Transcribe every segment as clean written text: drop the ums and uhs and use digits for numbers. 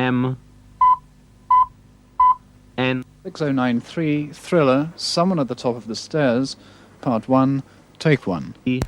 M N 6093 Thriller, Someone at the Top of the Stairs, Part 1, Take 1. E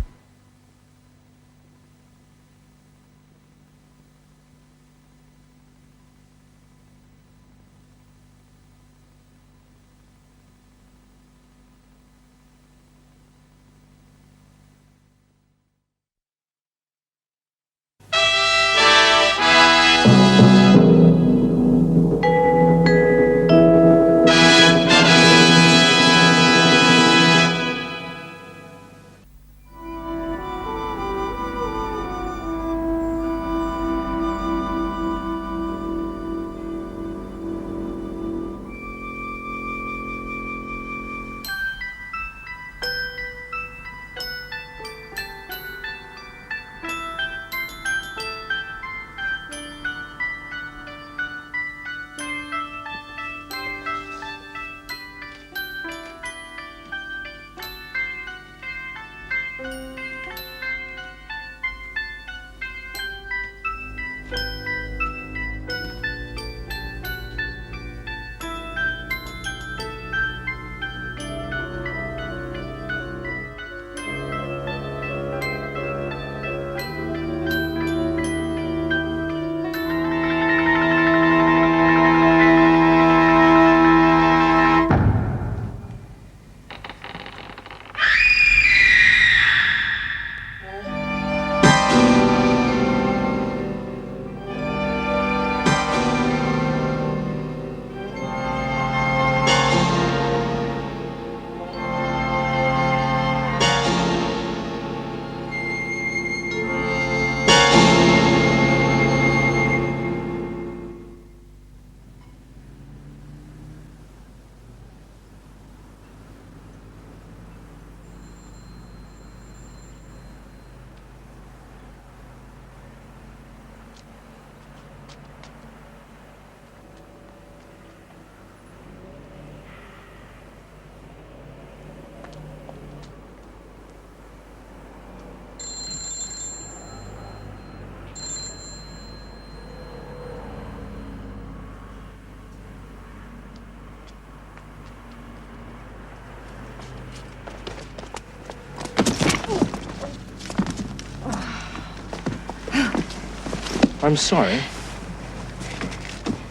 I'm sorry.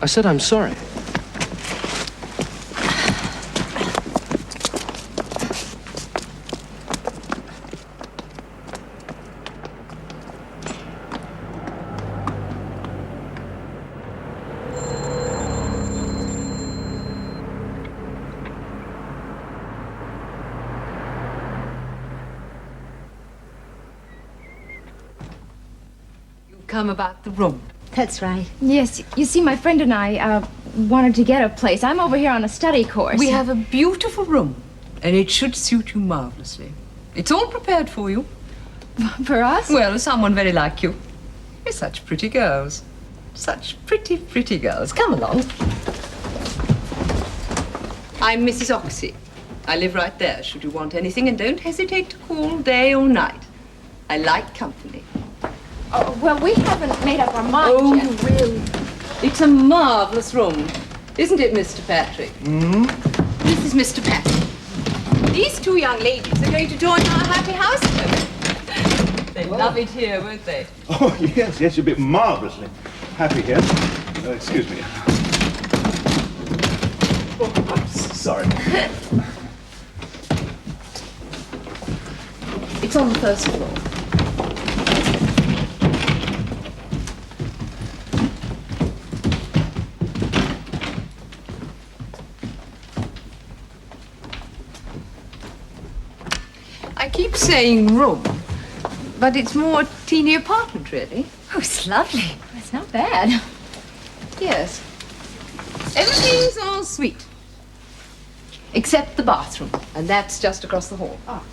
I said I'm sorry. Come about the room. That's right. Yes, you see, my friend and I wanted to get a place. I'm over here on a study course. We have a beautiful room, and it should suit you marvelously. It's all prepared for you. For us? Well, someone very like you. You're such pretty girls. Such pretty, pretty girls. Come along. I'm Mrs. Oxy. I live right there, should you want anything, and don't hesitate to call day or night. I like company. Oh, well, we haven't made up our minds yet. Really? It's a marvelous room. Isn't it, Mr. Patrick? Mm-hmm. This is Mr. Patrick. These two young ladies are going to join our happy household. They love it here, won't they? Oh, yes, you'll be marvellously happy here. Excuse me. Oh, I'm sorry. It's on the first floor. I keep saying room, but it's more a teeny apartment, really. Oh, it's lovely. It's not bad. Yes. Everything's all sweet. Except the bathroom, and that's just across the hall. Oh.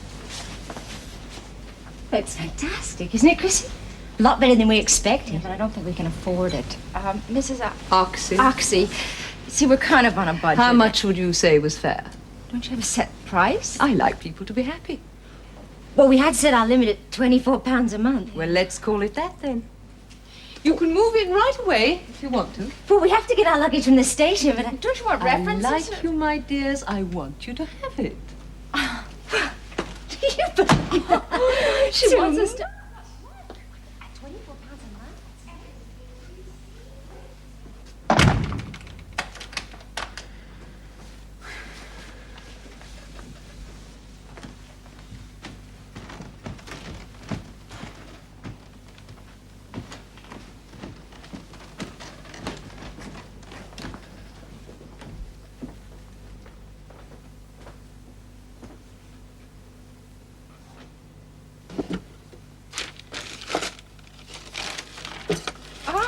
It's fantastic, isn't it, Chrissy? A lot better than we expected. Yeah, but I don't think we can afford it. Mrs. Oxy. Oxy, see, we're kind of on a budget. How much would you say was fair? Don't you have a set price? I like people to be happy. Well, we had set our limit at £24 a month. Well, let's call it that then. You can move in right away if you want to. But we have to get our luggage from the station, but Don't you want references? I like you, my dears. I want you to have it. She wants us to...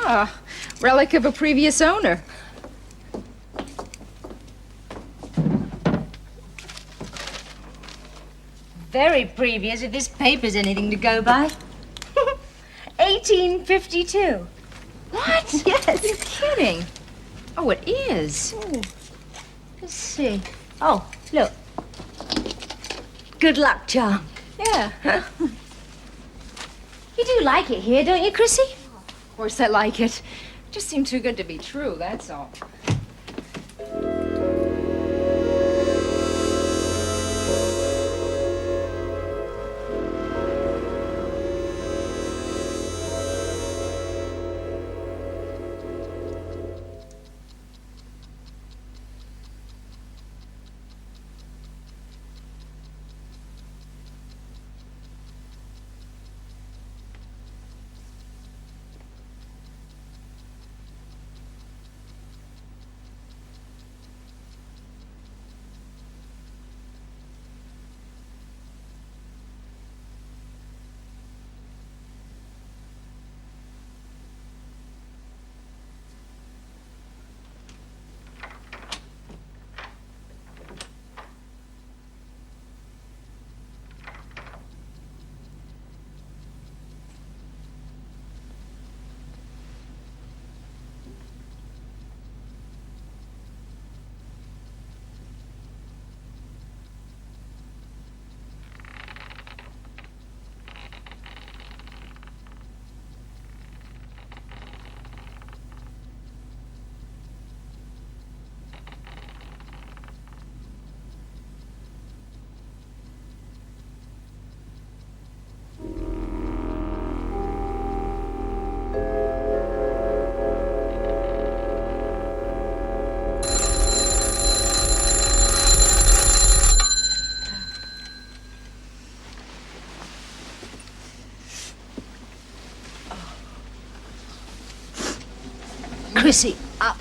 Ah, relic of a previous owner. very previous if this paper's anything to go by. 1852. What? Yes. You're kidding. Oh, it is. Let's see. Oh, look. Good luck charm. Yeah. You do like it here, don't you, Chrissy? Of course I like it. Just seemed too good to be true, that's all. Chrissy, up.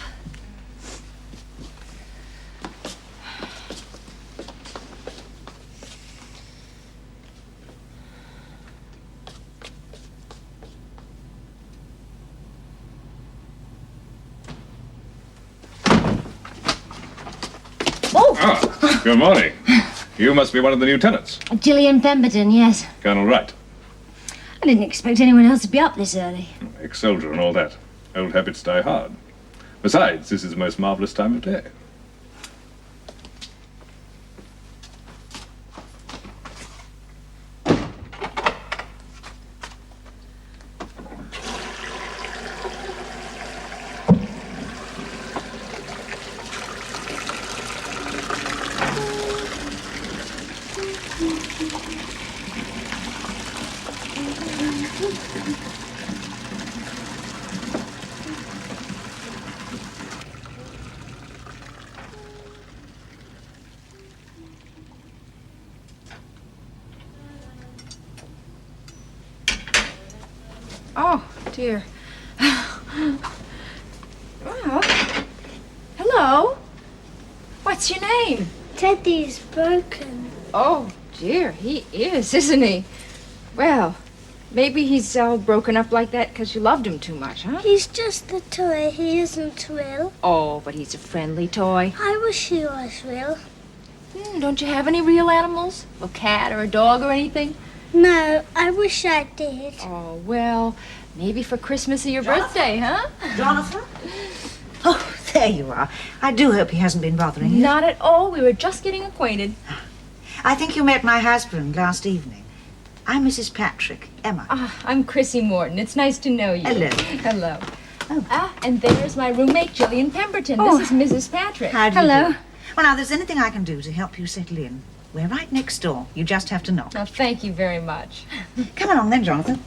Ah, good morning. You must be one of the new tenants. Gillian Pemberton, yes. Colonel Wright. I didn't expect anyone else to be up this early. Ex-soldier and all that. Old habits die hard. Besides, this is the most marvelous time of day. Oh, dear. Well, hello. What's your name? Teddy's broken. Oh, dear, he is, isn't he? Well, maybe he's all broken up like that because you loved him too much, huh? He's just a toy. He isn't real. Oh, but he's a friendly toy. I wish he was real. Don't you have any real animals? A cat or a dog or anything? No, I wish I did. Oh, well, maybe for Christmas or your birthday, huh? Jonathan? Oh, there you are. I do hope he hasn't been bothering you. Not at all. We were just getting acquainted. I think you met my husband last evening. I'm Mrs. Patrick, Emma. I'm Chrissy Morton. It's nice to know you. Hello. Hello. Oh. And there's my roommate, Gillian Pemberton. Oh. This is Mrs. Patrick. How do you Hello. do? Well, now, there's anything I can do to help you settle in. We're right next door. You just have to knock. Oh, thank you very much. Come along then, Jonathan.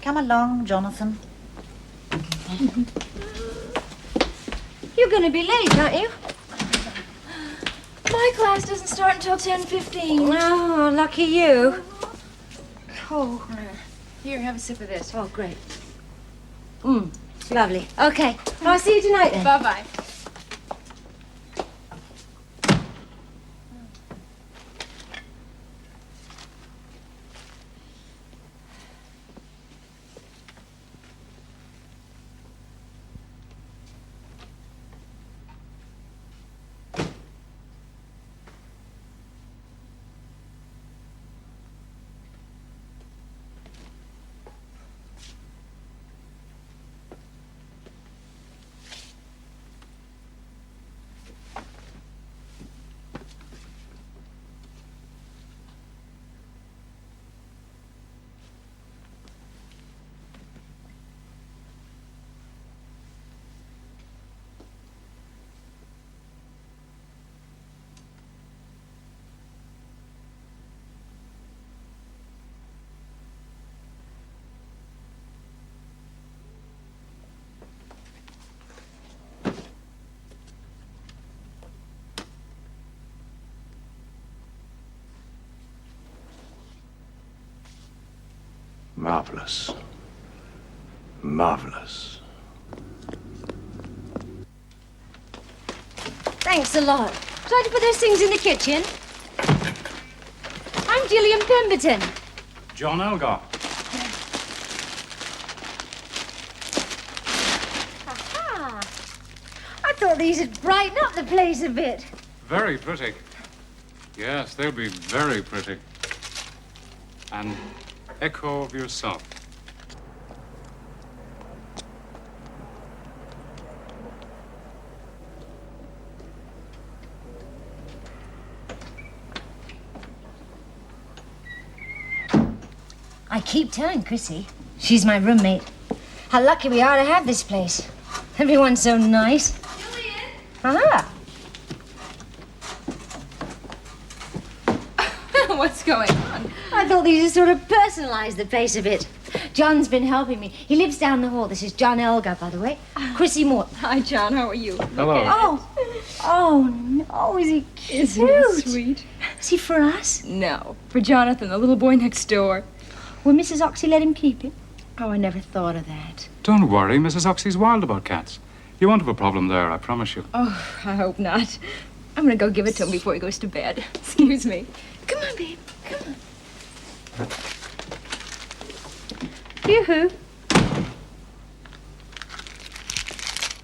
Come along, Jonathan. You're going to be late, aren't you? My class doesn't start until 10:15. Oh, lucky you. Oh, here, have a sip of this. Oh, great. Lovely. Okay. I'll see you tonight then. Bye-bye. Marvelous. Marvelous. Thanks a lot. Try to put those things in the kitchen. I'm Gillian Pemberton. John Elgar. Aha! I thought these would brighten up the place a bit. Very pretty. Yes, they'll be very pretty. An echo of yourself. I keep telling Chrissy. She's my roommate. How lucky we are to have this place. Everyone's so nice. Gillian! Ah! What's going on? I thought these would sort of personalize the place a bit. John's been helping me. He lives down the hall. This is John Elgar, by the way. Chrissy Morton. Hi, John. How are you? Hello. Oh no, is he cute? Isn't he sweet? Is he for us? No, for Jonathan, the little boy next door. Will Mrs. Oxy let him keep him? Oh, I never thought of that. Don't worry, Mrs. Oxy's wild about cats. You won't have a problem there, I promise you. Oh, I hope not. I'm gonna go give it to him before he goes to bed. Excuse me. Come on, babe. Come on. Yoo-hoo.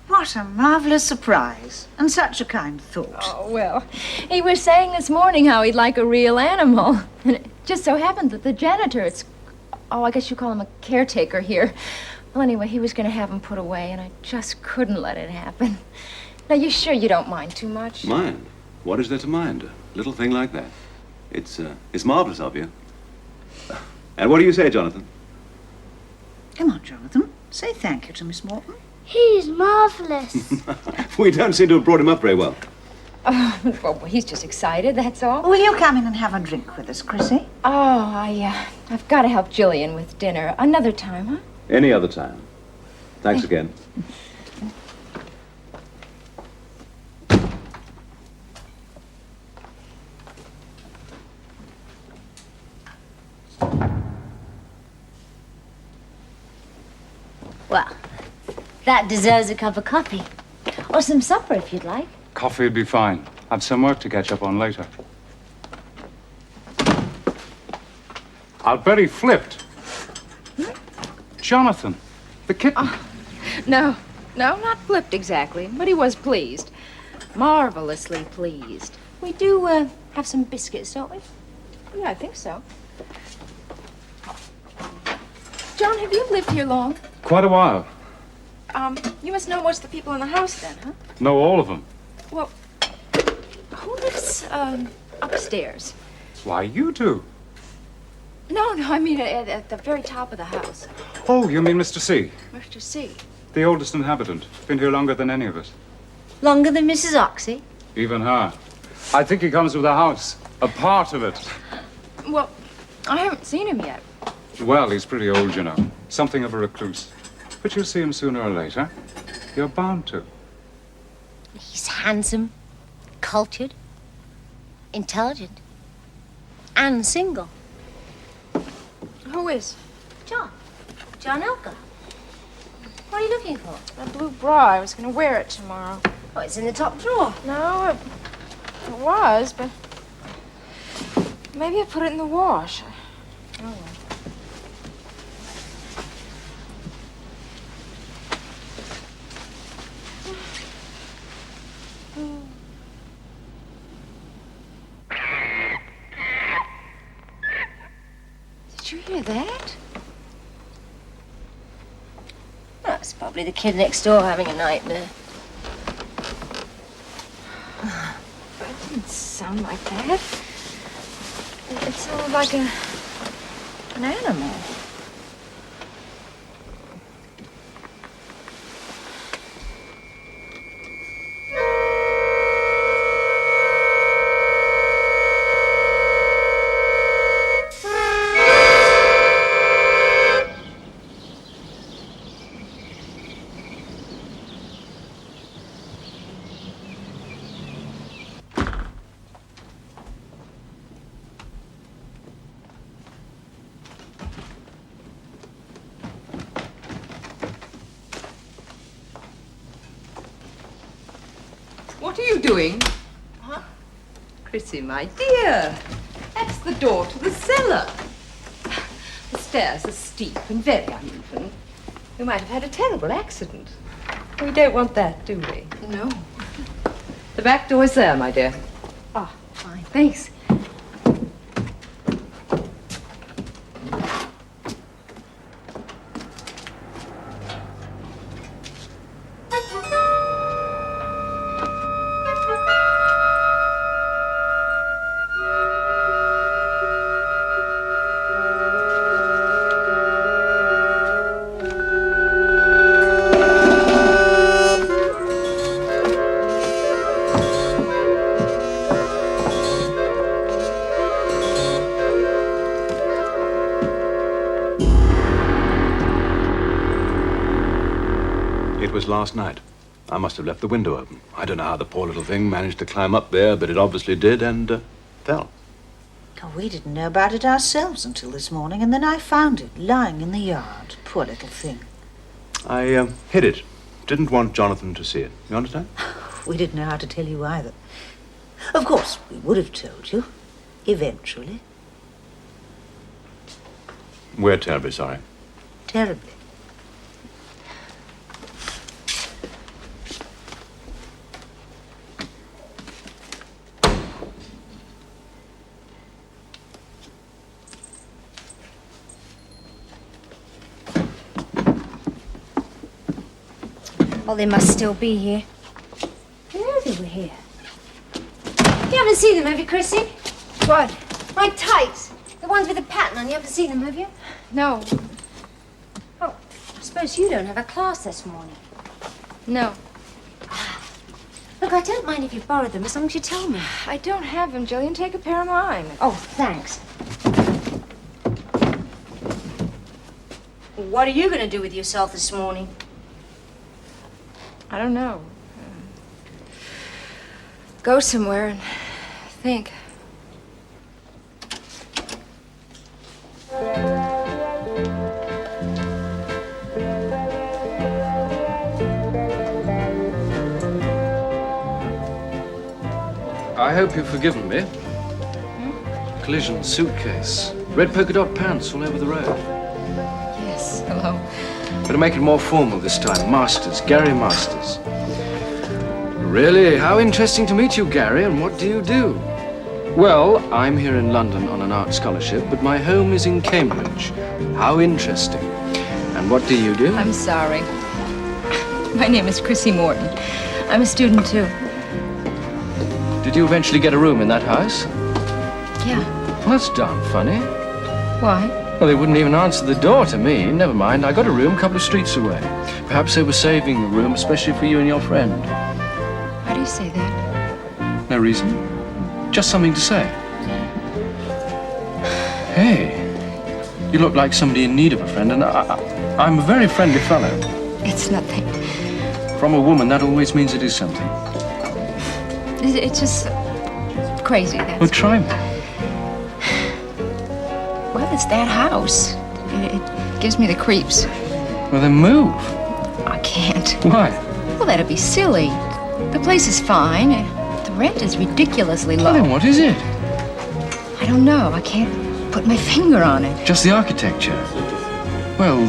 What a marvelous surprise. And such a kind thought. Oh, well, he was saying this morning how he'd like a real animal. And it just so happened that the janitor, I guess you call him a caretaker here. Well, anyway, he was going to have him put away, and I just couldn't let it happen. Now, you sure you don't mind too much? Mind? What is there to mind? A little thing like that. It's marvelous of you. And what do you say, Jonathan? Come on, Jonathan. Say thank you to Miss Morton. He's marvellous. We don't seem to have brought him up very well. Oh, well, he's just excited, that's all. Will you come in and have a drink with us, Chrissy? Oh, I've got to help Gillian with dinner. Another time, huh? Any other time. Thanks again. Well, that deserves a cup of coffee. Or some supper, if you'd like. Coffee'll be fine. I've some work to catch up on later. I'll bet he flipped. Jonathan, the kitten. No, not flipped exactly, but he was pleased. Marvelously pleased. We do have some biscuits, don't we? Yeah, I think so. John, have you lived here long? Quite a while. You must know most of the people in the house then, huh? Know all of them. Well, who lives, upstairs? Why, you two. No, I mean at the very top of the house. Oh, you mean Mr. C, Mr. C. the oldest inhabitant. Been here longer than any of us. Longer than Mrs. Oxy? Even her. I think he comes with the house. A part of it. Well, I haven't seen him yet. Well, he's pretty old, you know. Something of a recluse. But you'll see him sooner or later. You're bound to. He's handsome, cultured, intelligent, and single. Who is? John Elgar. What are you looking for? A blue bra. I was going to wear it tomorrow. Oh, it's in the top drawer. No, it was, but maybe I put it in the wash. Oh, well. Did you hear that? That's probably the kid next door having a nightmare. It didn't sound like that. It sounded like an animal. What are you doing? Huh? Chrissy, my dear, that's the door to the cellar. The stairs are steep and very uneven. We might have had a terrible accident. We don't want that, do we? No. The back door is there, my dear. Oh, fine. Thanks. It was last night. I must have left the window open. I don't know how the poor little thing managed to climb up there, but it obviously did and fell. Oh, we didn't know about it ourselves until this morning, and then I found it lying in the yard. Poor little thing. I hid it. Didn't want Jonathan to see it. You understand? We didn't know how to tell you either. Of course, we would have told you. Eventually. We're terribly sorry. Terribly. Well, they must still be here. I know they were here. You haven't seen them, have you, Chrissy? What? My tights. The ones with the pattern on. You haven't seen them, have you? No. Oh, I suppose you don't have a class this morning. No. Look, I don't mind if you borrow them as long as you tell me. I don't have them, Jillian. Take a pair of mine. Oh, thanks. What are you going to do with yourself this morning? I don't know. Go somewhere and think. I hope you've forgiven me. Collision, suitcase, red polka dot pants all over the road. Yes, hello. Better make it more formal this time. Masters, Gary Masters. Really, how interesting to meet you, Gary, and what do you do? Well, I'm here in London on an art scholarship, but my home is in Cambridge. How interesting. And what do you do? I'm sorry. My name is Chrissy Morton. I'm a student, too. Did you eventually get a room in that house? Yeah. Well, that's darn funny. Why? Well, they wouldn't even answer the door to me. Never mind, I got a room a couple of streets away. Perhaps they were saving the room, especially for you and your friend. Why do you say that? No reason. Just something to say. Hey, you look like somebody in need of a friend, and I'm a very friendly fellow. It's nothing. From a woman, that always means it is something. It's just crazy, that's Well, try me. Well, it's that house. It gives me the creeps. Well, then move. I can't. Why? Well, that'd be silly. The place is fine. The rent is ridiculously low. Well, then what is it? I don't know. I can't put my finger on it. Just the architecture. Well,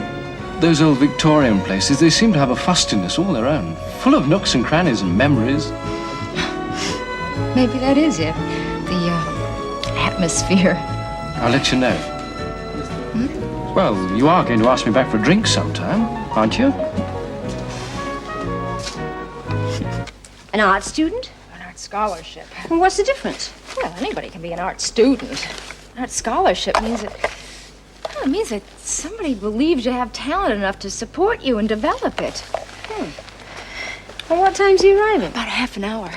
those old Victorian places, they seem to have a fustiness all their own, full of nooks and crannies and memories. Maybe that is it. The atmosphere. I'll let you know. Well, you are going to ask me back for a drink sometime, aren't you? An art student? An art scholarship. Well, what's the difference? Well, anybody can be an art student. An art scholarship means that... Well, it means that somebody believes you have talent enough to support you and develop it. Well, what time's he arriving? About a half an hour.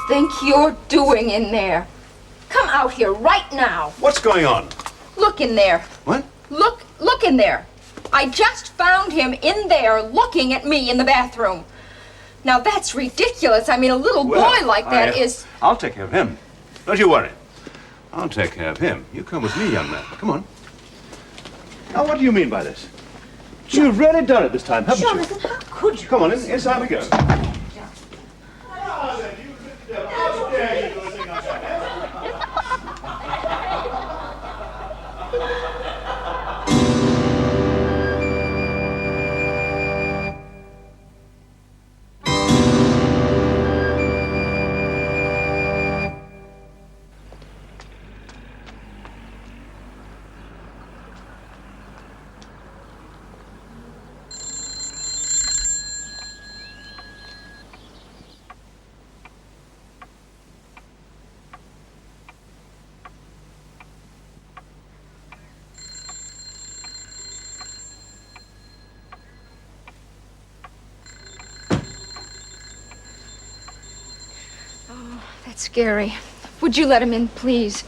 Think you're doing in there? Come out here right now. What's going on? Look in there. What? Look in there. I just found him in there looking at me in the bathroom. Now that's ridiculous. I mean, a little boy like that is... I'll take care of him. Don't you worry. I'll take care of him. You come with me, young man. Come on. Now, what do you mean by this? You've really done it this time, haven't you? Jonathan, how could you? Come on, inside we go. That's scary. Would you let him in, please?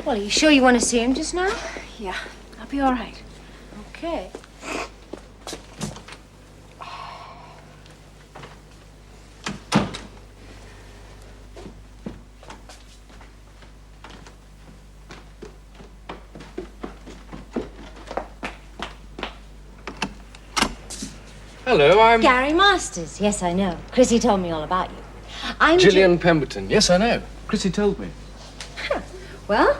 Well, are you sure you want to see him just now? Yeah, I'll be all right. Okay. Hello, I'm... Gary Masters. Yes, I know. Chrissy told me all about you. I'm Gillian Pemberton. Yes, I know. Chrissy told me. Well,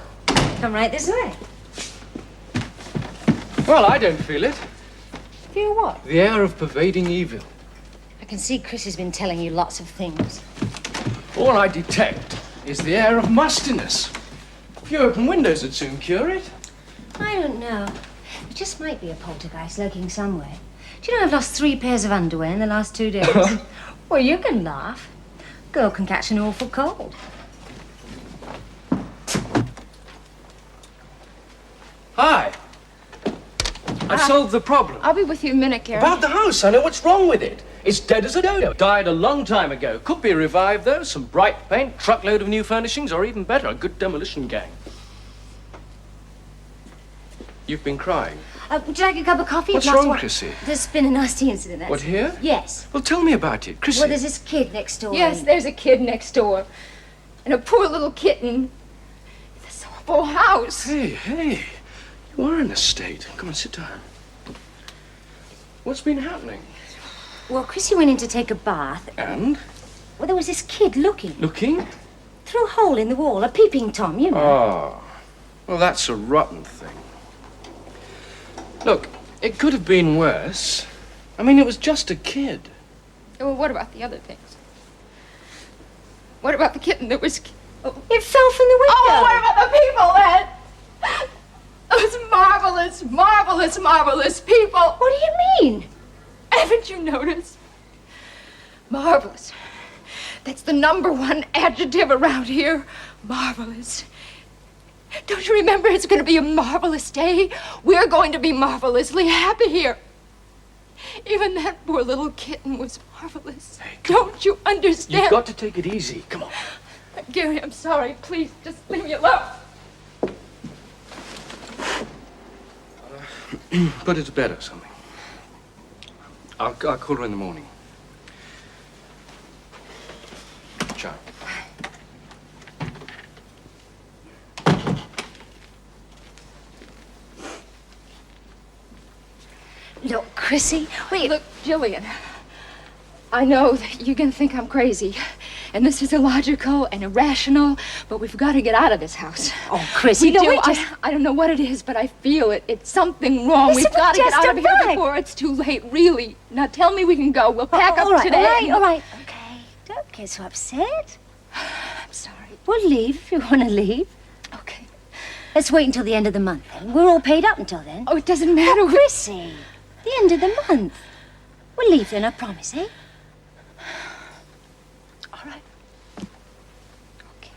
come right this way. Well, I don't feel it. Feel what? The air of pervading evil. I can see Chrissy's been telling you lots of things. All I detect is the air of mustiness. A few open windows would soon cure it. I don't know. There just might be a poltergeist lurking somewhere. Do you know I've lost 3 pairs of underwear in the last 2 days? Well, you can laugh. Girl can catch an awful cold. Hi. I've solved the problem. I'll be with you in a minute, Gary. About the house, I know what's wrong with it. It's dead as a dodo. Died a long time ago. Could be revived, though. Some bright paint, truckload of new furnishings, or even better, a good demolition gang. You've been crying. Would you like a cup of coffee? What's If not, wrong, what- Chrissy? There's been a nasty incident. That's What, here? Yes. Well, tell me about it, Chrissy. Well, there's this kid next door. Yes, there's a kid next door. And a poor little kitten. full house. Hey, you are in a state. Come on, sit down. What's been happening? Well, Chrissy went in to take a bath. And? Well, there was this kid looking. Looking? Through a hole in the wall, a peeping Tom, you know. Oh, well, that's a rotten thing. Look, it could have been worse. I mean, it was just a kid. Well, what about the other things? What about the kitten that was... It fell from the window. Oh, what about the people then? Those marvelous, marvelous, marvelous people. What do you mean? Haven't you noticed? Marvelous. That's the #1 adjective around here. Marvelous. Don't you remember it's going to be a marvelous day? We're going to be marvelously happy here. Even that poor little kitten was marvelous. Hey, don't you understand? You've got to take it easy. Come on. Gary, I'm sorry. Please, just leave me alone. Put her to bed or something. I'll call her in the morning. Ciao. Look, Chrissy, wait. Look, Jillian, I know that you're going to think I'm crazy, and this is illogical and irrational, but we've got to get out of this house. Oh, Chrissy, I don't know what it is, but I feel it. It's something wrong. Listen, We've got to get just out of here arrived. before it's too late, really. Now tell me we can go. We'll pack up today. All right. Okay, don't get so upset. I'm sorry. We'll leave if you want to leave. Okay. Let's wait until the end of the month, then. We're all paid up until then. Oh, it doesn't matter. Oh, Chrissy, the end of the month. We'll leave then, I promise, eh? All right. Okay.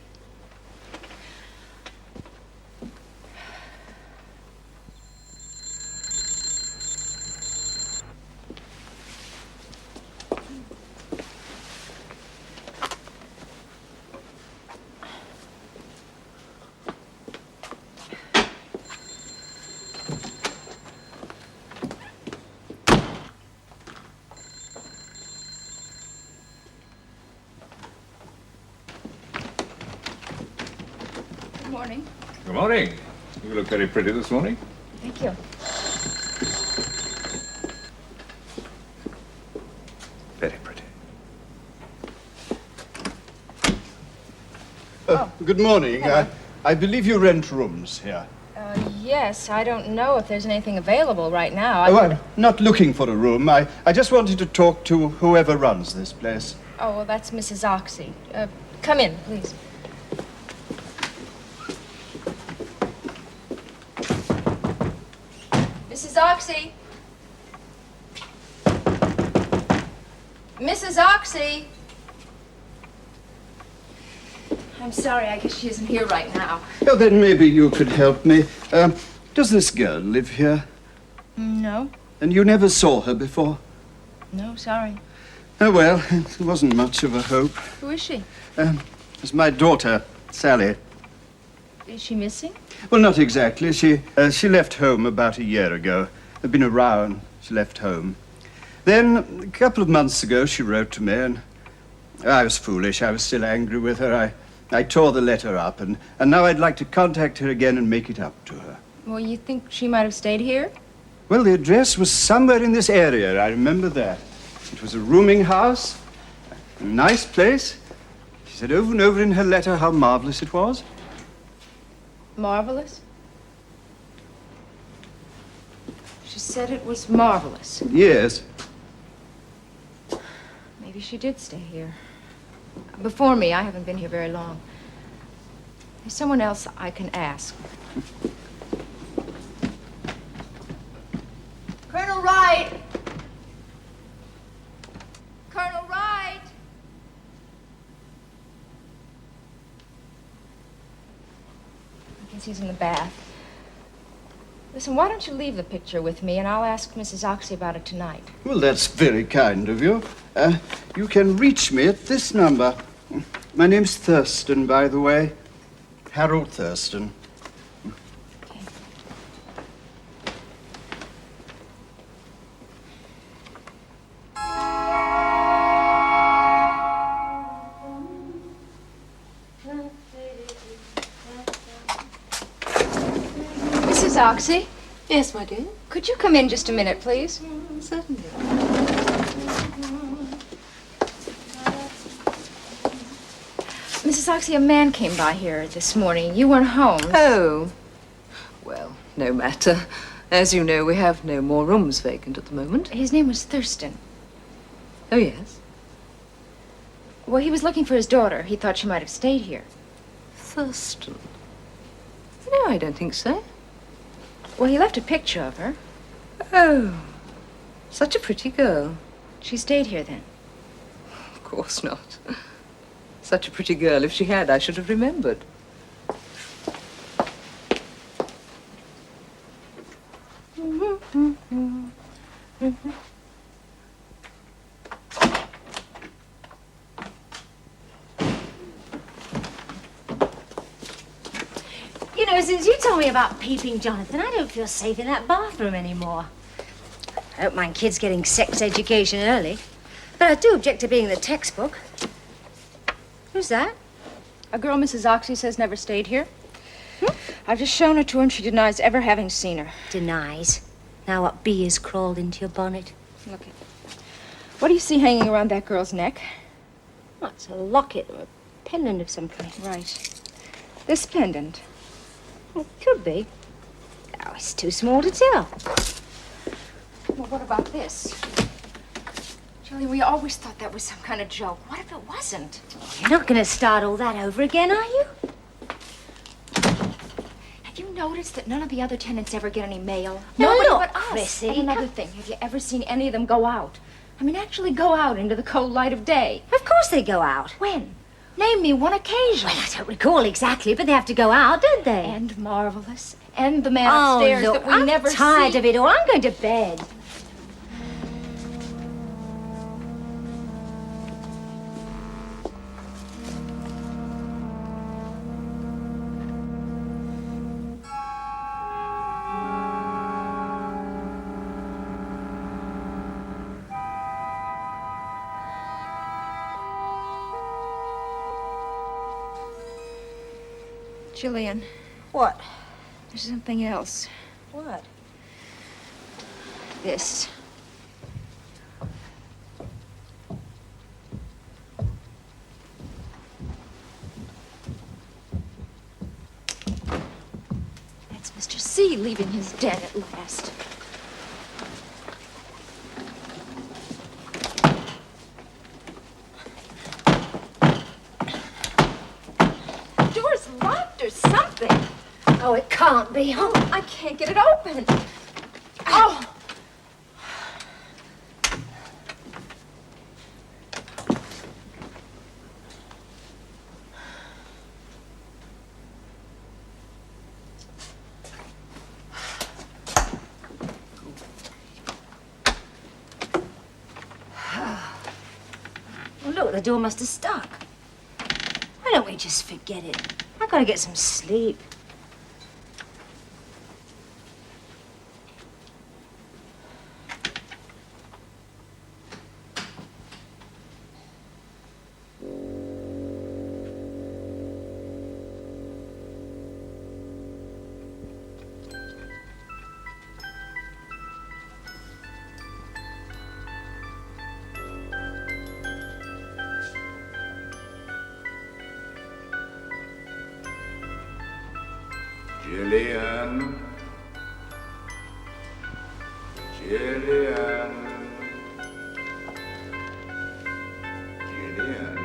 Good morning. Good morning. You look very pretty this morning. Thank you. Very pretty. Good morning. I believe you rent rooms here. Yes, I don't know if there's anything available right now. Oh, I'm not looking for a room. I just wanted to talk to whoever runs this place. Oh, well, that's Mrs. Oxy. Come in, please. Mrs. Oxy. Mrs. Oxy. I'm sorry, I guess she isn't here right now. Oh, then maybe you could help me. Does this girl live here? No. And you never saw her before? No, sorry. Oh, well, it wasn't much of a hope. Who is she? It's my daughter, Sally. Is she missing? Well, not exactly. She left home about a year ago. There'd been a row and she left home. Then, a couple of months ago, she wrote to me, and I was foolish. I was still angry with her. I tore the letter up, and now I'd like to contact her again and make it up to her. Well, you think she might have stayed here? Well, the address was somewhere in this area. I remember that. It was a rooming house, a nice place. She said over and over in her letter how marvelous it was. Marvelous? She said it was marvelous. Yes. Maybe she did stay here. Before me, I haven't been here very long. There's someone else I can ask. Colonel Wright! Colonel Wright! I guess he's in the bath. Listen, why don't you leave the picture with me, and I'll ask Mrs. Oxy about it tonight. Well, that's very kind of you. You can reach me at this number. My name's Thurston, by the way. Harold Thurston. Oxy, Yes, my dear. could you come in just a minute, please? Certainly. Mrs. Oxy, a man came by here this morning. You weren't home. Oh. Well, no matter. As you know, we have no more rooms vacant at the moment. His name was Thurston. Oh, yes. Well, he was looking for his daughter. He thought she might have stayed here. Thurston. No, I don't think so. Well, he left a picture of her. Oh. Such a pretty girl. She stayed here then. Of course not. Such a pretty girl. If she had, I should have remembered. You know, since you told me about peeping, Jonathan, I don't feel safe in that bathroom anymore. I don't mind kids getting sex education early, but I do object to being in the textbook. Who's that? A girl Mrs. Oxy says never stayed here. I've just shown her to her and she denies ever having seen her. Denies. Now what bee has crawled into your bonnet? Look at what do you see hanging around that girl's neck? Oh, it's a locket or a pendant of some kind. Right. This pendant. It could be. Oh, it's too small to tell. Well, what about this? Julie, we always thought that was some kind of joke. What if it wasn't? You're not going to start all that over again, are you? Have you noticed that none of the other tenants ever get any mail? No, Nobody look, but us. Chrissy, And another thing, have you ever seen any of them go out? I mean, actually go out into the cold light of day. Of course they go out. When? Name me one occasion. Well, I don't recall exactly, but they have to go out, don't they? And Marvelous. And the man Oh, upstairs look, that we I'm never tired see. of it all. I'm going to bed. Jillian, What? there's something else. What? This. That's Mr. C leaving his den at last. Door's locked or something. Oh, it can't be. Oh, I can't get it open. Oh. Well, look, the door must have stuck. Why don't we just forget it? I've got to get some sleep. Jillian. Jillian. Jillian.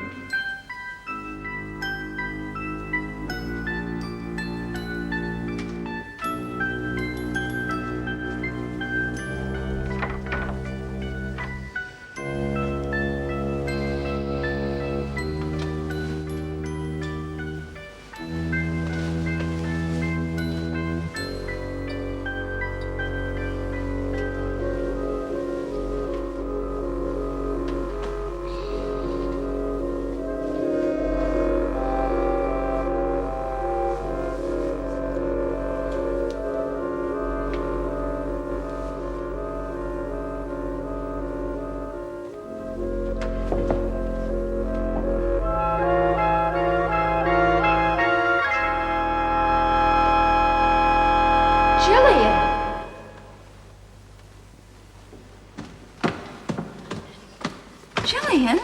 Jillian?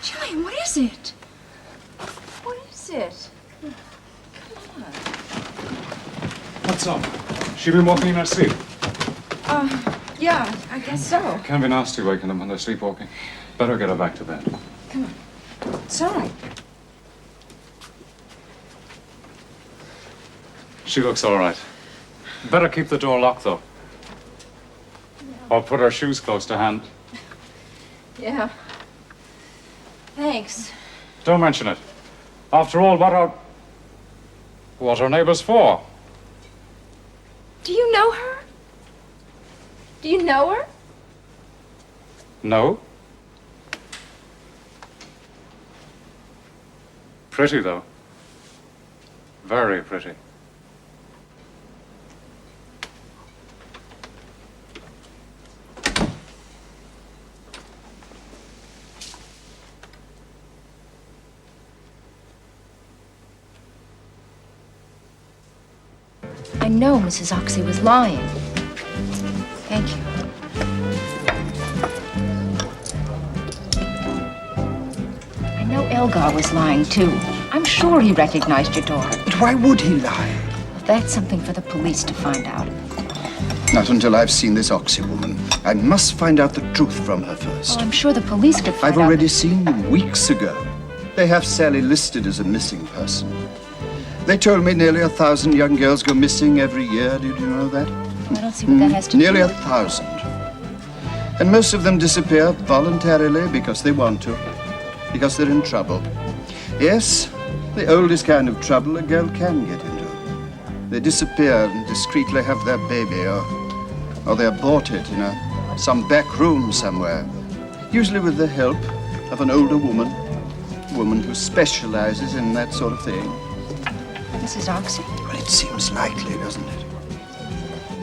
Jillian, what is it? What is it? What's up? She been walking in her sleep? Yeah, I guess so. Can't be nasty waking them when they're sleepwalking. Better get her back to bed. Come on. It's all right. She looks all right. Better keep the door locked, though. Or put her shoes close to hand. Yeah. Thanks. Don't mention it. After all, what are neighbors for? Do you know her? Do you know her? No. Pretty, though. Very pretty. I know Mrs. Oxy was lying. Thank you. I know Elgar was lying, too. I'm sure he recognized your daughter. But why would he lie? That's something for the police to find out. Not until I've seen this Oxy woman. I must find out the truth from her first. Oh, I'm sure the police could find I've out. already seen them weeks ago. They have Sally listed as a missing person. They told me nearly 1,000 young girls go missing every year. Did you know that? I don't see what that has to do Nearly with 1,000. And most of them disappear voluntarily because they want to, because they're in trouble. Yes, the oldest kind of trouble a girl can get into. They disappear and discreetly have their baby, or they abort it in some back room somewhere, usually with the help of an older woman, a woman who specializes in that sort of thing. Mrs. Oxy? Well, it seems likely, doesn't it?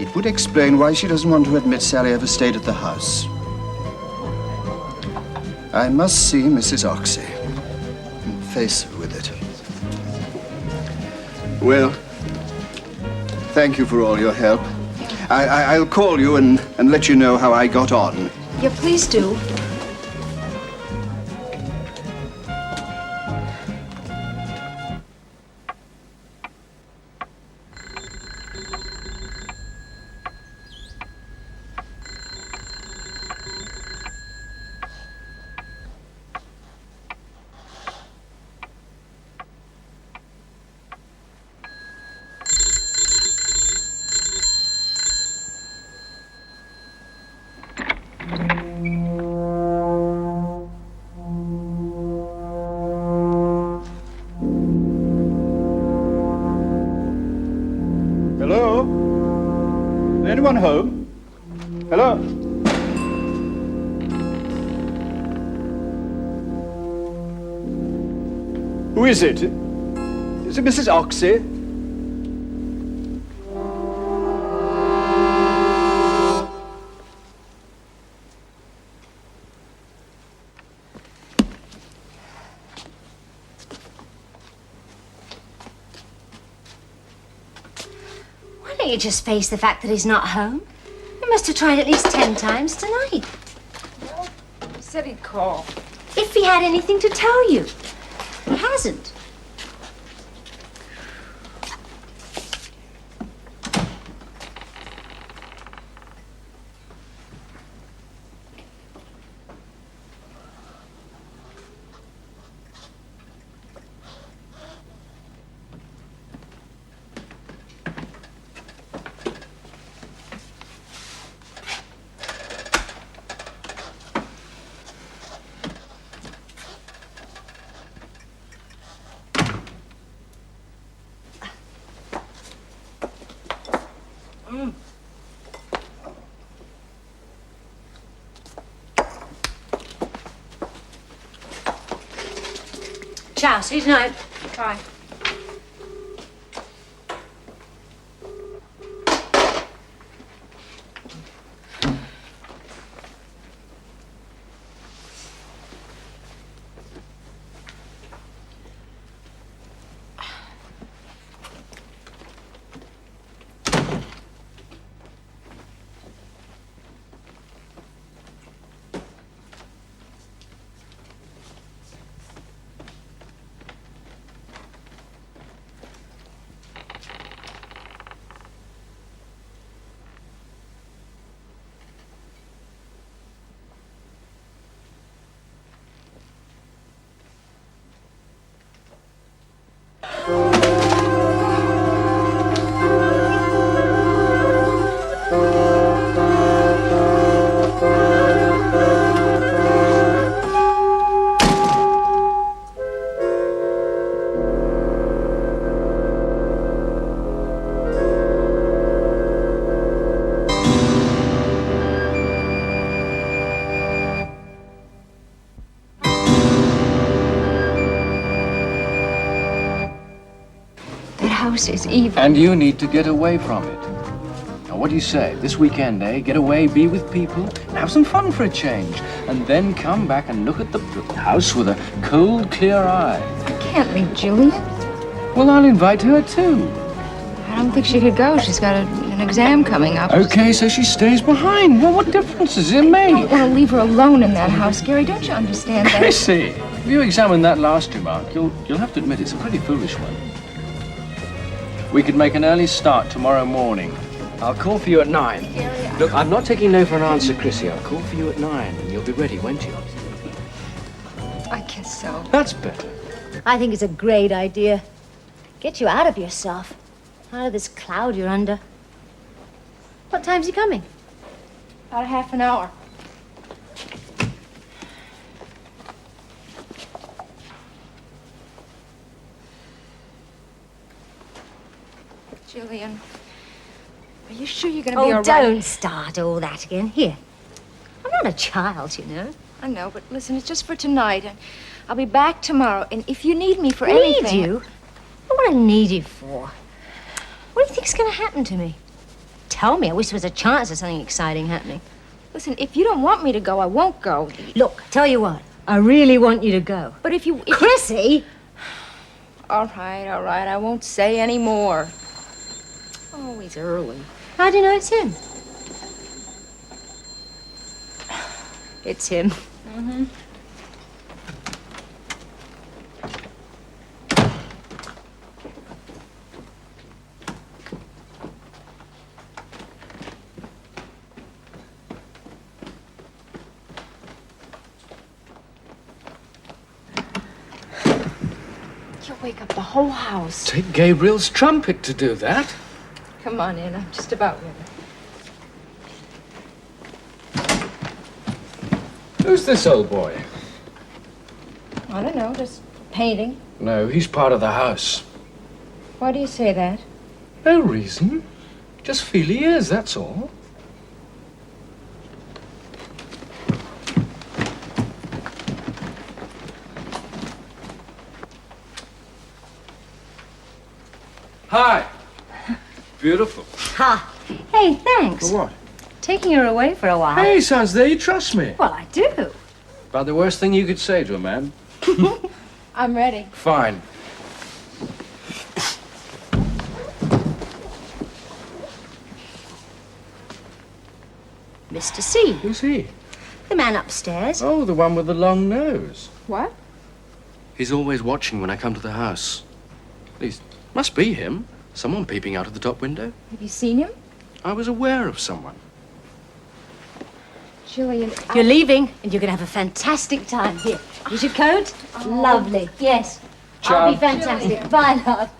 It would explain why she doesn't want to admit Sally ever stayed at the house. I must see Mrs. Oxy and face her with it. Well, thank you for all your help. I'll call you and let you know how I got on. Yeah, please do. Hello? Anyone home? Hello? Who is it? Is it Mrs. Oxy? Why don't you just face the fact that he's not home? You must have tried at least 10 times tonight. He said he'd call. If he had anything to tell you. He hasn't. Ciao, see you tonight. Bye. house is evil. And you need to get away from it. Now, what do you say? This weekend, eh? Get away, be with people, and have some fun for a change. And then come back and look at the house with a cold, clear eye. I can't leave Julian. Well, I'll invite her too. I don't think she could go. She's got an exam coming up. Okay, so she stays behind. Well, what difference does it I make? don't want to leave her alone in that house, Gary. Don't you understand that? Chrissy, if you examine that last remark, you'll have to admit it's a pretty foolish one. We could make an early start tomorrow morning. I'll call for you at 9. Gary, Look, I'm not taking no for an answer, Chrissy. I'll call for you at 9, and you'll be ready, won't you? I guess so. That's better. I think it's a great idea. Get you out of yourself. Out of this cloud you're under. What time's he coming? About half an hour. Julian, are you sure you're going to be all right? Don't start all that again. Here. I'm not a child, you know. I know, but listen, it's just for tonight, and I'll be back tomorrow. And if you need me for anything... Need you? What do I need you for? What do you think's going to happen to me? Tell me. I wish there was a chance of something exciting happening. Listen, if you don't want me to go, I won't go. Look, tell you what. I really want you to go. But if you... Chrissy! All right, I won't say any more. Always early. How do you know it's him? It's him. Mm-hmm. You'll wake up the whole house. Take Gabriel's trumpet to do that. Come on in, I'm just about ready. Who's this old boy? I don't know, just painting. No, he's part of the house. Why do you say that? No reason. Just feel he is, that's all. Hi. Beautiful. Ha! Hey, thanks. For what? Taking her away for a while. Hey, sounds there, you trust me. Well, I do. About the worst thing you could say to a man. I'm ready. Fine. Mr. C. Who's he? The man upstairs. Oh, the one with the long nose. What? He's always watching when I come to the house. At least, must be him. Someone peeping out of the top window. Have you seen him? I was aware of someone. Julian, You're leaving, and you're going to have a fantastic time. Here, here's your coat. Lovely. Yes. I'll be fantastic. Bye, love.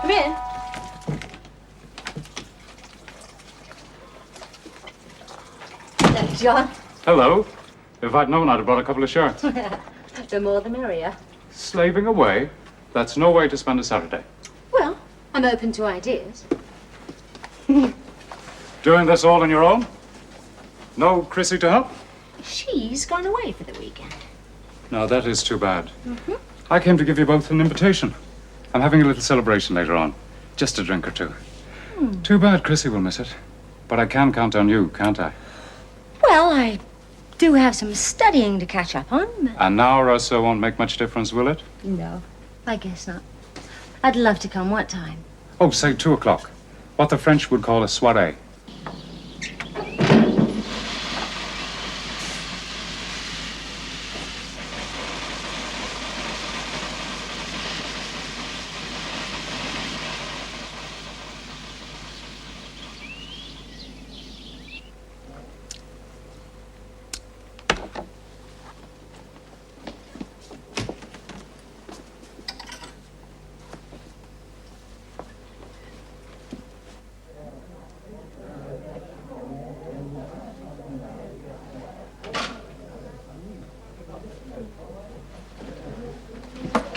Come in. Hello, John. Hello. If I'd known, I'd have brought a couple of shirts. The more the merrier. Slaving away? That's no way to spend a Saturday. Well, I'm open to ideas. Doing this all on your own? No Chrissy to help? She's gone away for the weekend. No, that is too bad. I came to give you both an invitation. I'm having a little celebration later on. Just a drink or two. Too bad Chrissy will miss it. But I can count on you, can't I? Well, I do have some studying to catch up on. But... An hour or so won't make much difference, will it? No, I guess not. I'd love to come. What time? Oh, say 2 o'clock. What the French would call a soirée.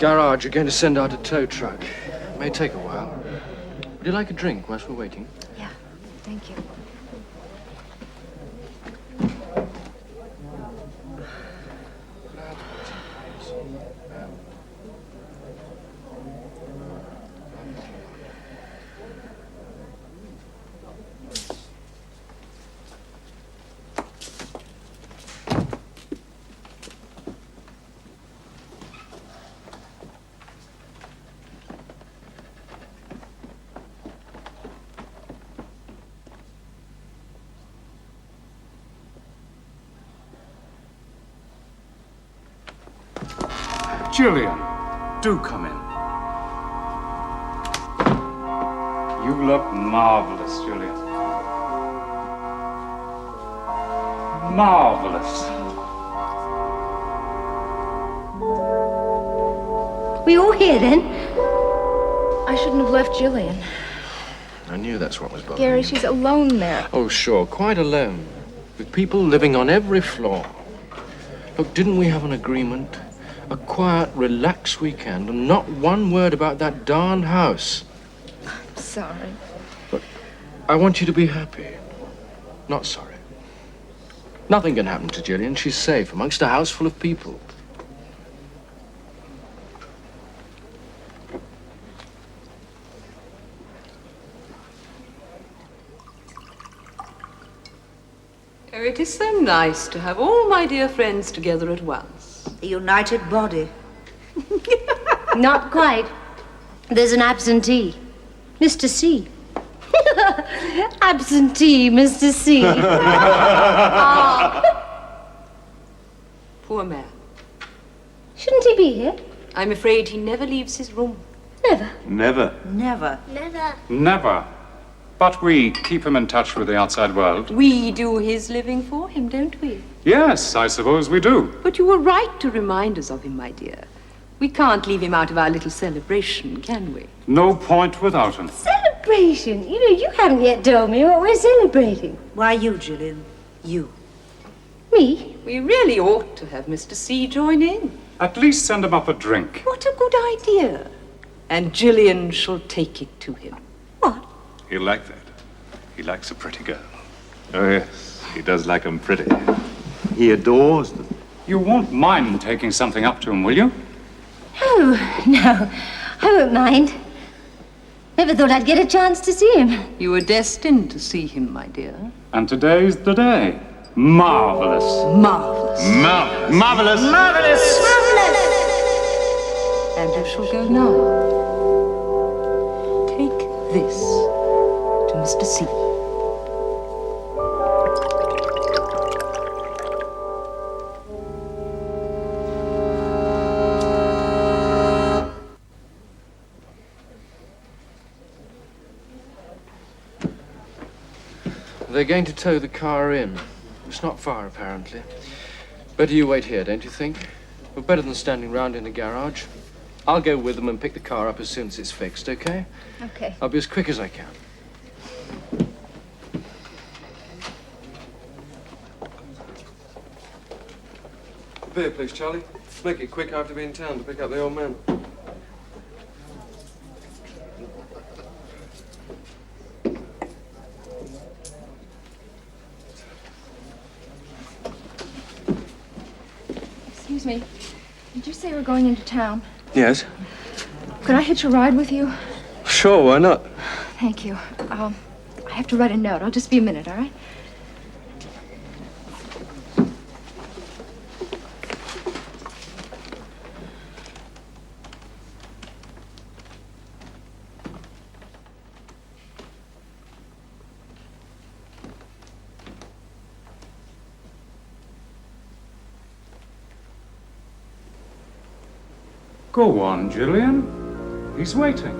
Garage are going to send out a tow truck. May take a while. Would you like a drink whilst we're waiting? Yeah, thank you. Julian, do come in. You look marvelous, Julian. Marvelous. We all here then? I shouldn't have left Jillian. I knew that's what was bothering Gary, you. she's alone there. Oh, sure, quite alone. With people living on every floor. Look, didn't we have an agreement? A quiet, relaxed weekend, and not one word about that darned house. I'm sorry. Look, I want you to be happy, not sorry. Nothing can happen to Jillian. She's safe amongst a house full of people. Oh, it is so nice to have all my dear friends together at once. A united body. Not quite. There's an absentee. Mr. C. Absentee, Mr. C. Poor man. Shouldn't he be here? I'm afraid he never leaves his room. Never. Never. Never. Never. Never. But we keep him in touch with the outside world. We do his living for him, don't we? Yes, I suppose we do. But you were right to remind us of him, my dear. We can't leave him out of our little celebration, can we? No point without him. Celebration? You know, you haven't yet told me what we're celebrating. Why you, Gillian? You. Me? We really ought to have Mr. C join in. At least send him up a drink. What a good idea. And Jillian shall take it to him. What? He'll like that. He likes a pretty girl. Oh, yes. He does like 'em pretty. He adores them. You won't mind taking something up to him, will you? Oh, no. I won't mind. Never thought I'd get a chance to see him. You were destined to see him, my dear. And today's the day. Marvelous. Marvelous. Marvelous. Marvelous! And you shall go now. Take this to Mr. C. They're going to tow the car in. It's not far, apparently. Better you wait here, don't you think? We're better than standing round in the garage. I'll go with them and pick the car up as soon as it's fixed, okay? Okay. I'll be as quick as I can. Beer, please, Charlie. Make it quick. I have to be in town to pick up the old man. Excuse me. Did you say we're going into town? Yes? Could I hitch a ride with you? Sure, why not? Thank you. I have to write a note. I'll just be a minute, all right? Go on, Julian. He's waiting.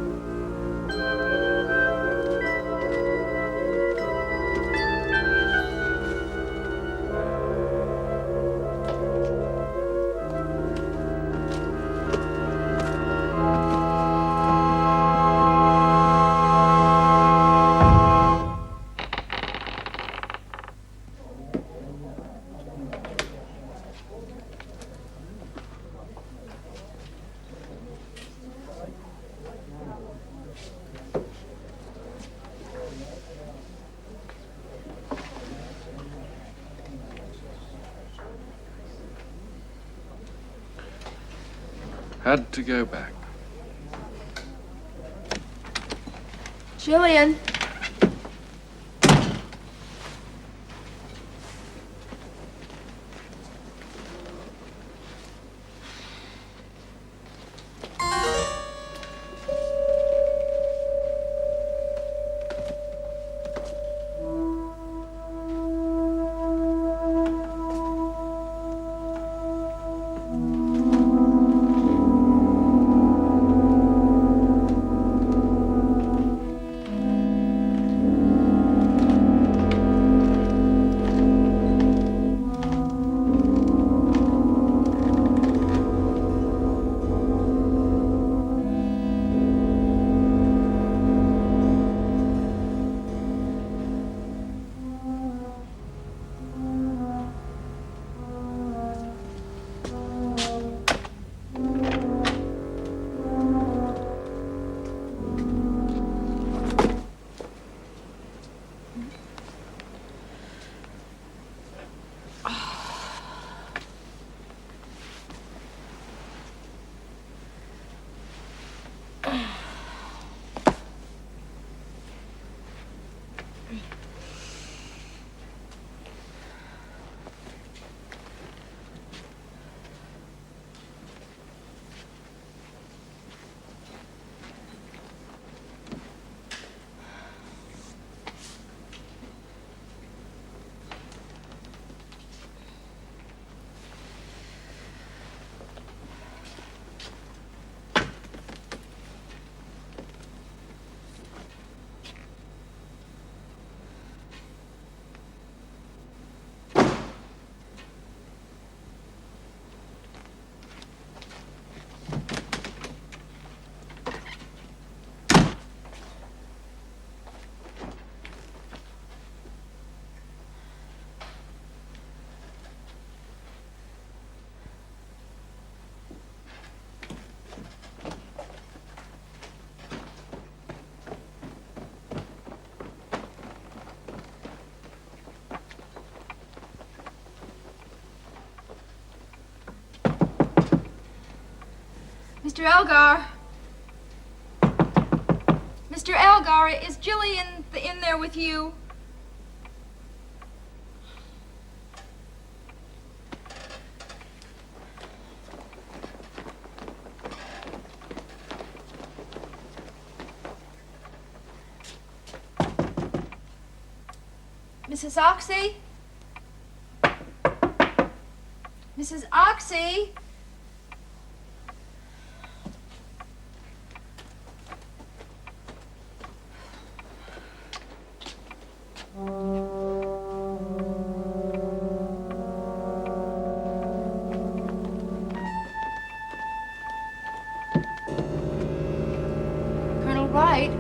had to go back. Jillian. Mr. Elgar. Mr. Elgar, is Jillian in there with you? Mrs. Oxy? Mrs. Oxy? Colonel Wright?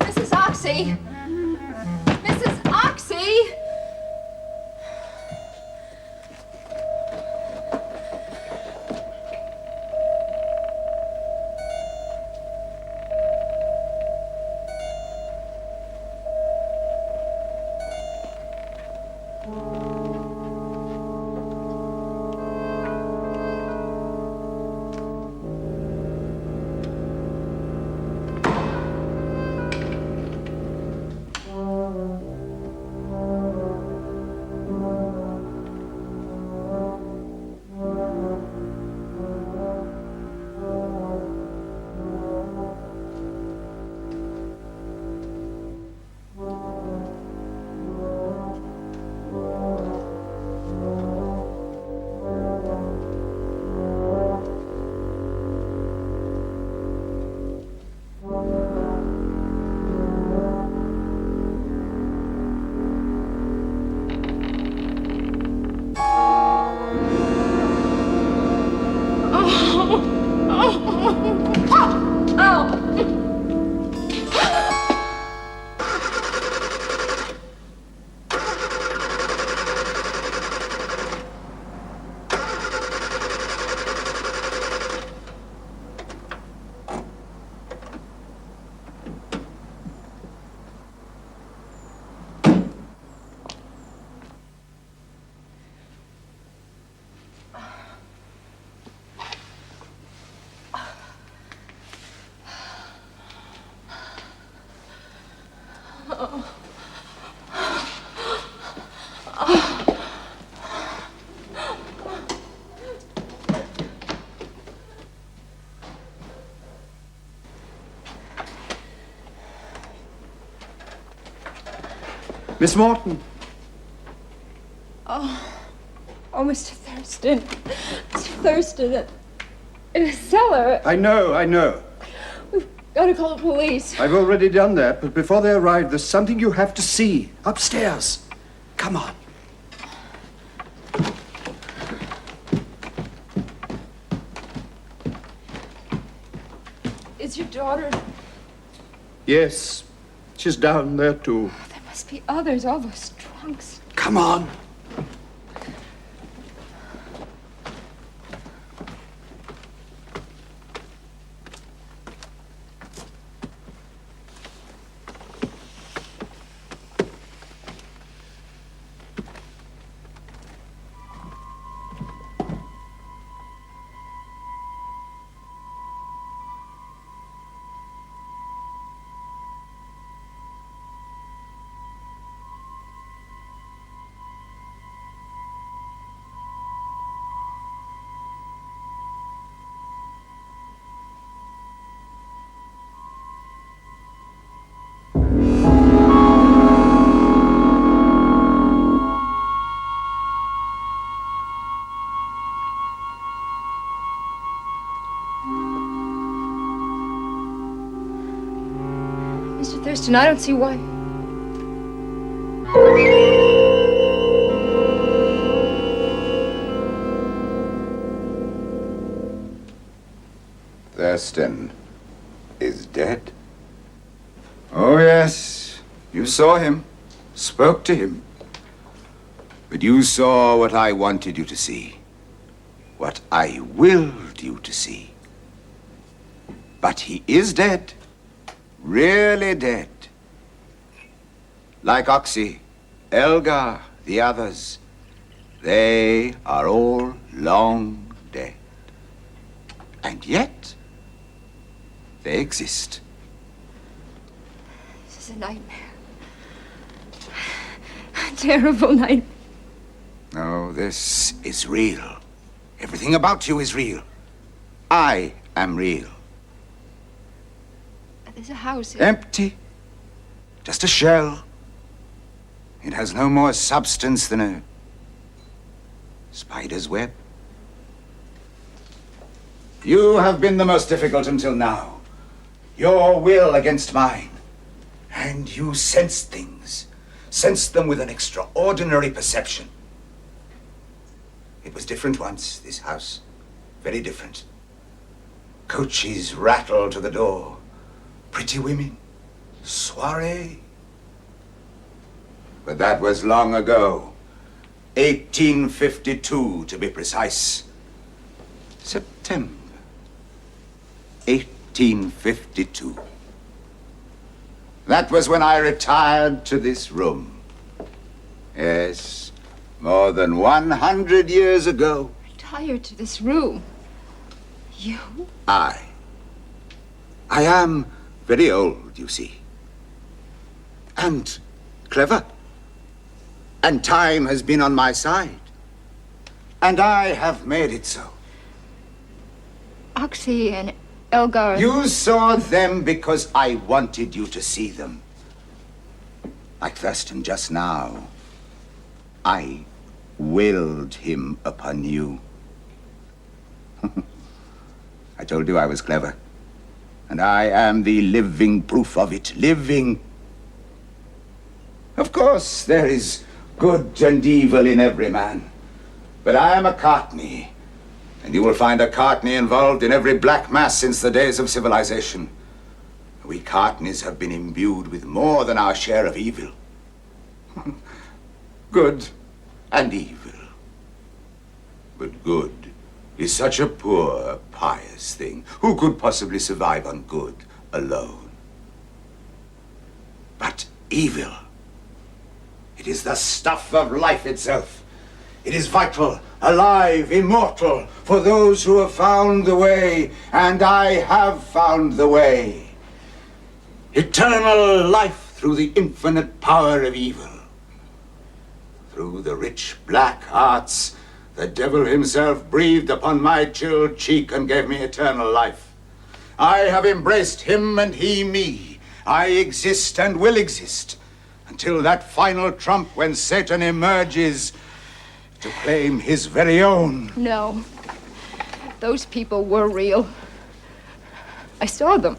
Mrs. Oxy! Mrs. Oxy! Miss Morton. Oh, Mr. Thurston. Mr. Thurston, in a cellar. I know. We've got to call the police. I've already done that, but before they arrive, there's something you have to see. Upstairs. Come on. Is your daughter? Yes, she's down there too. There must be others, all those trunks. Come on. Mr. Thurston, I don't see why. Thurston is dead? Oh, yes. You saw him, spoke to him. But you saw what I wanted you to see, what I willed you to see. But he is dead, really dead. Like Oxy, Elgar, the others, they are all long dead. And yet, they exist. This is a nightmare. A terrible nightmare. No, this is real. Everything about you is real. I am real. There's a house here. Empty. Just a shell. It has no more substance than a spider's web. You have been the most difficult until now. Your will against mine. And you sensed things. Sensed them with an extraordinary perception. It was different once, this house. Very different. Coaches rattle to the door. Pretty women. Soiree. But that was long ago. 1852, to be precise. September. 1852. That was when I retired to this room. Yes, more than 100 years ago. Retired to this room. You? I am very old, you see. And clever. And time has been on my side. And I have made it so. Oxy and Elgar. You saw them because I wanted you to see them. Like Thurston just now. I willed him upon you. I told you I was clever. And I am the living proof of it. Living. Of course, there is good and evil in every man. But I am a Courtney. And you will find a Courtney involved in every black mass since the days of civilization. We Courtneys have been imbued with more than our share of evil. Good and evil. But good is such a poor, pious thing. Who could possibly survive on good alone? But evil, it is the stuff of life itself. It is vital, alive, immortal for those who have found the way, and I have found the way. Eternal life through the infinite power of evil. Through the rich black arts, the devil himself breathed upon my chilled cheek and gave me eternal life. I have embraced him and he me. I exist and will exist. until that final trump when Satan emerges to claim his very own. No. Those people were real. I saw them.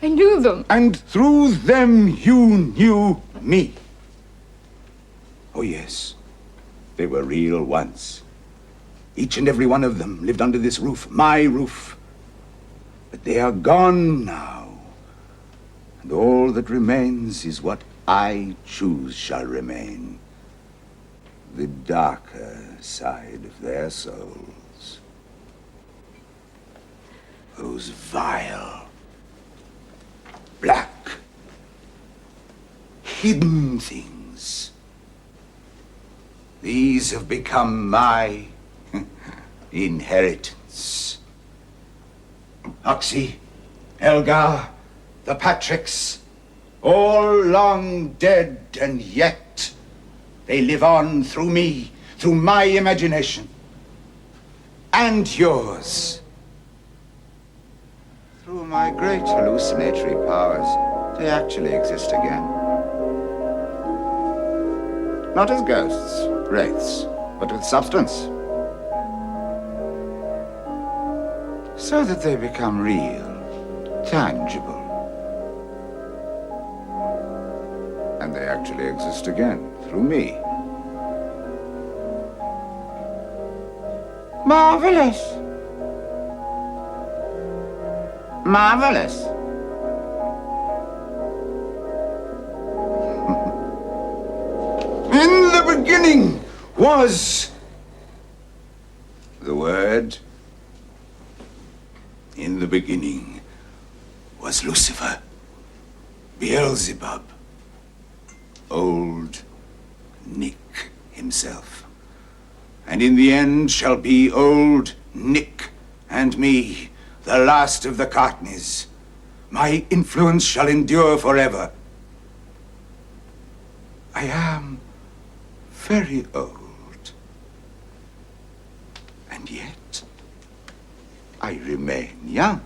I knew them. And through them you knew me. Oh, yes. They were real once. Each and every one of them lived under this roof, my roof. But they are gone now. And all that remains is what I choose shall remain. The darker side of their souls. Those vile, black, hidden things. These have become my inheritance. Oxy, Elgar, the Patricks, all long dead, and yet they live on through me, through my imagination, and yours. Through my great hallucinatory powers, they actually exist again. Not as ghosts, wraiths, but with substance. So that they become real, tangible. And they actually exist again, through me. Marvelous. Marvelous. In the beginning was the Word. In the beginning was Lucifer, Beelzebub, old Nick himself. And in the end shall be old Nick and me, the last of the Courtneys. My influence shall endure forever. I am very old, and yet I remain young.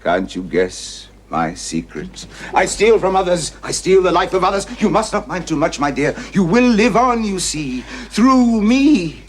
Can't you guess my secret? I steal from others. I steal the life of others. You must not mind too much, my dear. You will live on, you see, through me.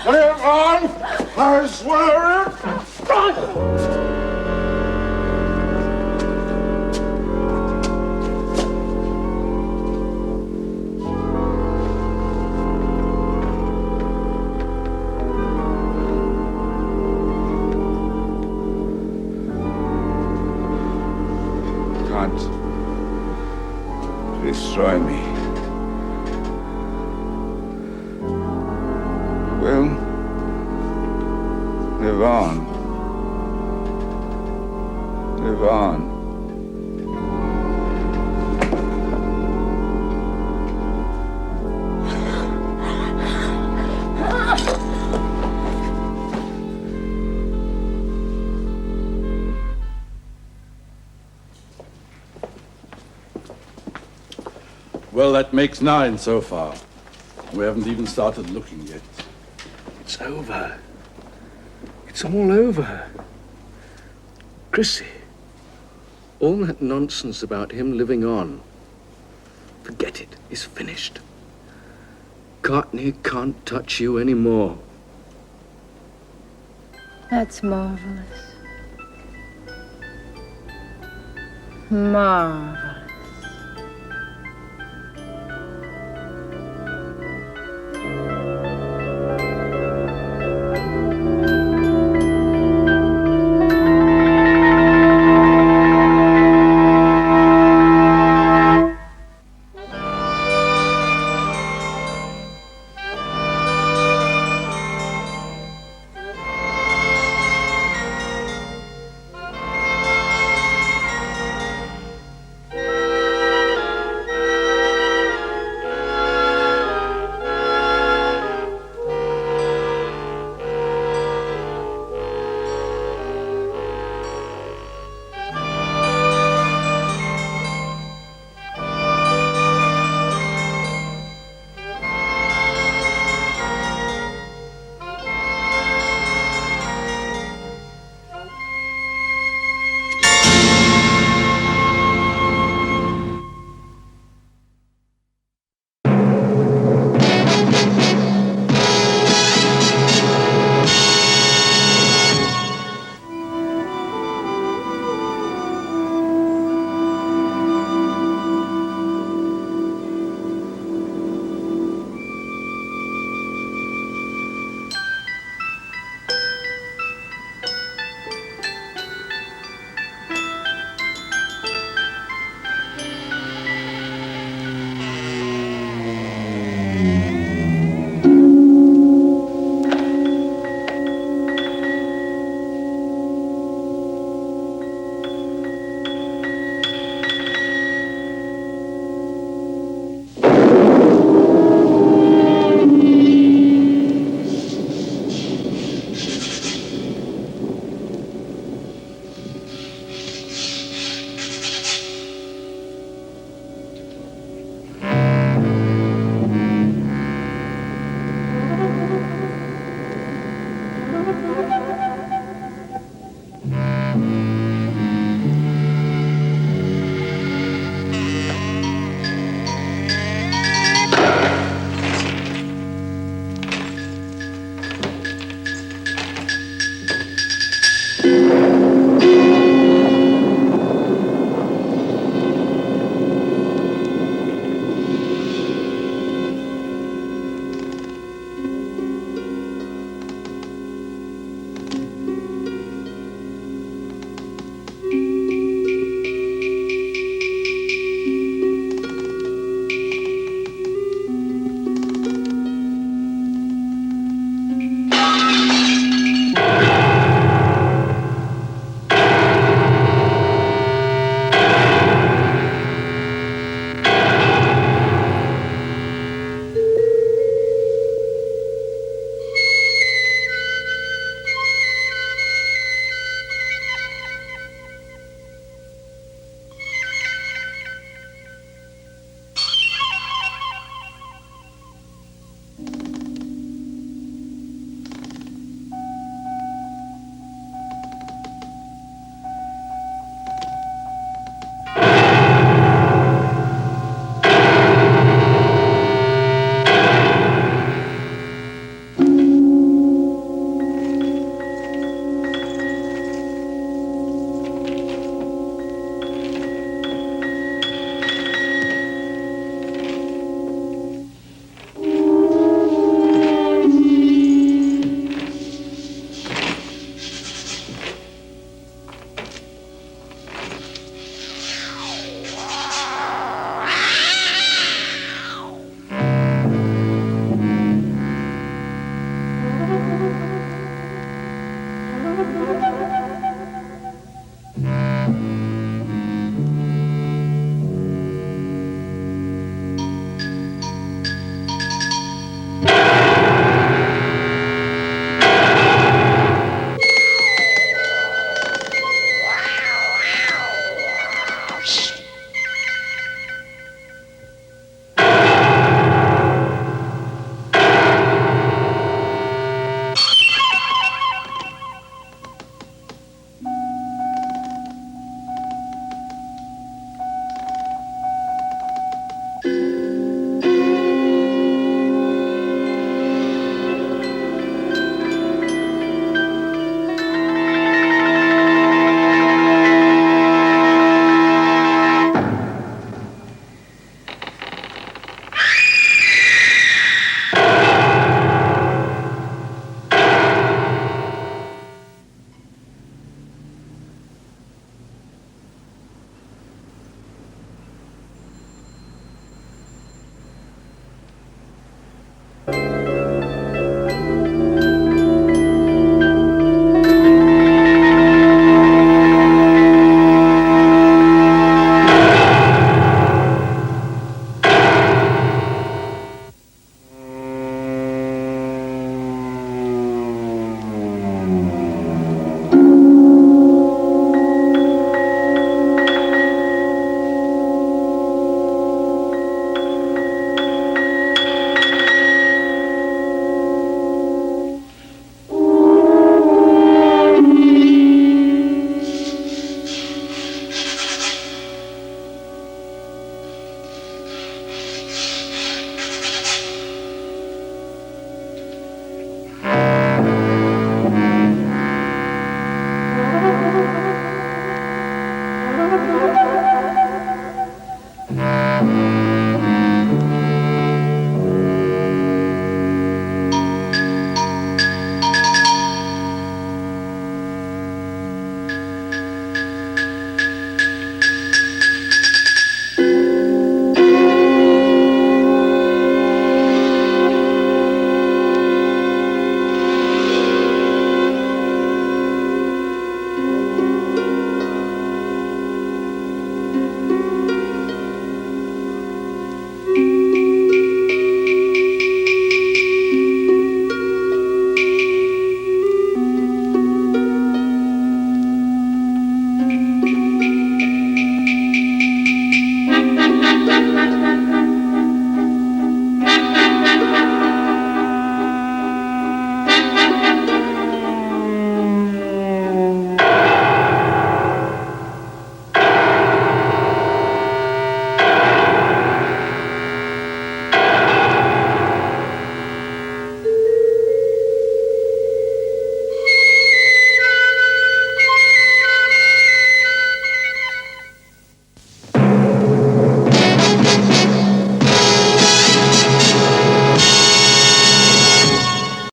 Live on, I swear it. Can't destroy me. Will live on. Live on. Well, that makes 9 so far. We haven't even started looking yet. It's over. It's all over. Chrissy, all that nonsense about him living on, forget it. It's finished. Courtney can't touch you anymore. That's marvelous. Marvelous.